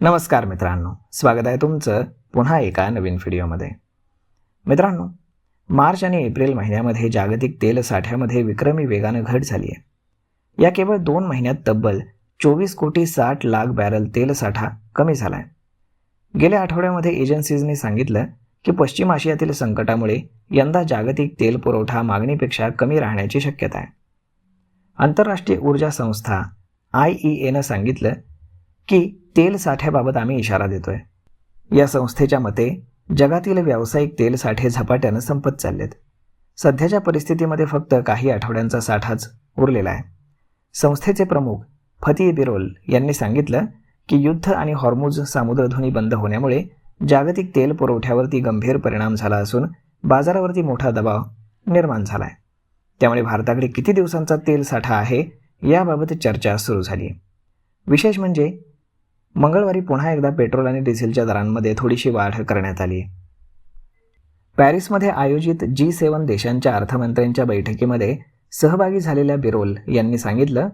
नमस्कार मित्रांनो, स्वागत आहे तुमचं पुन्हा एका नवीन व्हिडिओमध्ये. मित्रांनो, मार्च आणि एप्रिल महिन्यामध्ये जागतिक तेल साठ्यामध्ये विक्रमी वेगाने घट झाली आहे. या केवळ 2 महिन्यात तब्बल 24,60,00,000 बॅरल तेल साठा कमी झाला आहे. गेल्या आठवड्यामध्ये एजन्सीजने सांगितलं की पश्चिम आशियातील संकटामुळे यंदा जागतिक तेल पुरवठा मागणीपेक्षा कमी राहण्याची शक्यता आहे. आंतरराष्ट्रीय ऊर्जा संस्था IEAनं सांगितलं की तेल साठ्याबाबत आम्ही इशारा देतोय. या संस्थेच्या मते जगातील व्यावसायिक तेल साठे झपाट्यानं संपत चाललेत. सध्याच्या परिस्थितीमध्ये फक्त काही आठवड्यांचा साठाच उरलेला आहे. संस्थेचे प्रमुख फतिह बिरोल यांनी सांगितलं की युद्ध आणि हॉर्मुझ सामुद्रधुनी बंद होण्यामुळे जागतिक तेल पुरवठ्यावरती गंभीर परिणाम झाला असून बाजारावरती मोठा दबाव निर्माण झाला आहे. त्यामुळे भारताकडे किती दिवसांचा तेल साठा आहे याबाबत चर्चा सुरू झाली. विशेष म्हणजे मंगळवारी पुन्हा एकदा पेट्रोल आणि डिझेलच्या दरांमध्ये थोडीशी वाढ करण्यात आली. पॅरिसमध्ये आयोजित G7 देशांच्या अर्थमंत्र्यांच्या बैठकीमध्ये सहभागी झालेल्या बिरोल यांनी सांगितलं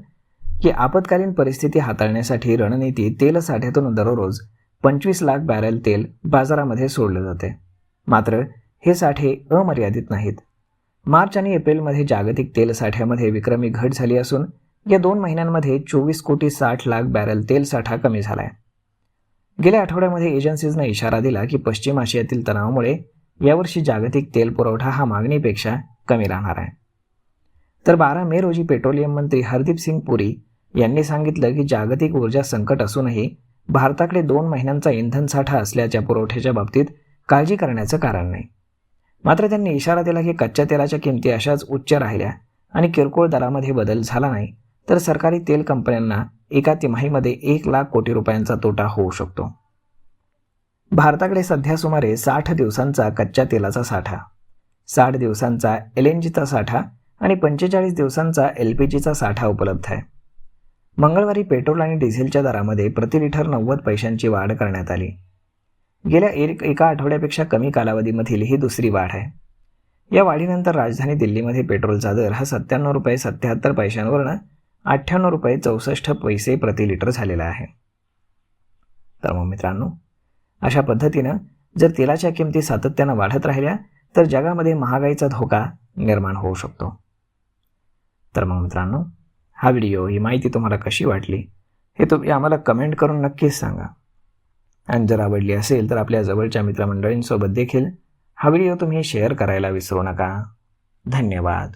की आपत्कालीन परिस्थिती हाताळण्यासाठी रणनीती तेल साठ्यातून दररोज 25 लाख बॅरल तेल बाजारामध्ये सोडले जाते. मात्र हे साठे अमर्यादित नाहीत. मार्च आणि एप्रिलमध्ये जागतिक तेल साठ्यामध्ये विक्रमी घट झाली असून या 2 महिन्यांमध्ये 24,60,00,000 बॅरल तेल साठा कमी झाला आहे. गेल्या आठवड्यामध्ये एजन्सीजने इशारा दिला की पश्चिम आशियातील तणावामुळे यावर्षी जागतिक तेल पुरवठा हा मागणीपेक्षा कमी राहणार आहे. तर 12 मे रोजी पेट्रोलियम मंत्री हरदीप सिंग पुरी यांनी सांगितलं की जागतिक ऊर्जा संकट असूनही भारताकडे 2 महिन्यांचा इंधन साठा असल्याच्या पुरवठ्याच्या बाबतीत काळजी करण्याचं कारण नाही. मात्र त्यांनी इशारा दिला की कच्च्या तेलाच्या किमती अशाच उच्च राहिल्या आणि किरकोळ दरामध्ये बदल झाला नाही तर सरकारी तेल कंपन्यांना एका तिमाहीमध्ये 1 लाख कोटी रुपयांचा तोटा होऊ शकतो. भारताकडे सध्या सुमारे 60 दिवसांचा कच्च्या तेलाचा साठा, 60 दिवसांचा LNGचा साठा आणि 45 दिवसांचा LPGचा साठा उपलब्ध आहे. मंगळवारी पेट्रोल आणि डिझेलच्या दरामध्ये प्रति लिटर 90 पैशांची वाढ करण्यात आली. गेल्या एका आठवड्यापेक्षा कमी कालावधीमधील ही दुसरी वाढ आहे. या वाढीनंतर राजधानी दिल्लीमध्ये पेट्रोलचा दर हा 97 रुपये 77 पैशांवरनं 98 रुपये 64 पैसे प्रति लिटर झालेला आहे. तर मग मित्रांनो, अशा पद्धतीनं जर तेलाच्या किमती सातत्यानं वाढत राहिल्या तर जगामध्ये महागाईचा धोका निर्माण होऊ शकतो. तर मग मित्रांनो, हा व्हिडिओ, ही माहिती तुम्हाला कशी वाटली हे तुम्ही आम्हाला कमेंट करून नक्कीच सांगा. आणि जर आवडली असेल तर आपल्या जवळच्या मित्रमंडळींसोबत देखील हा व्हिडिओ तुम्ही शेअर करायला विसरू नका. धन्यवाद.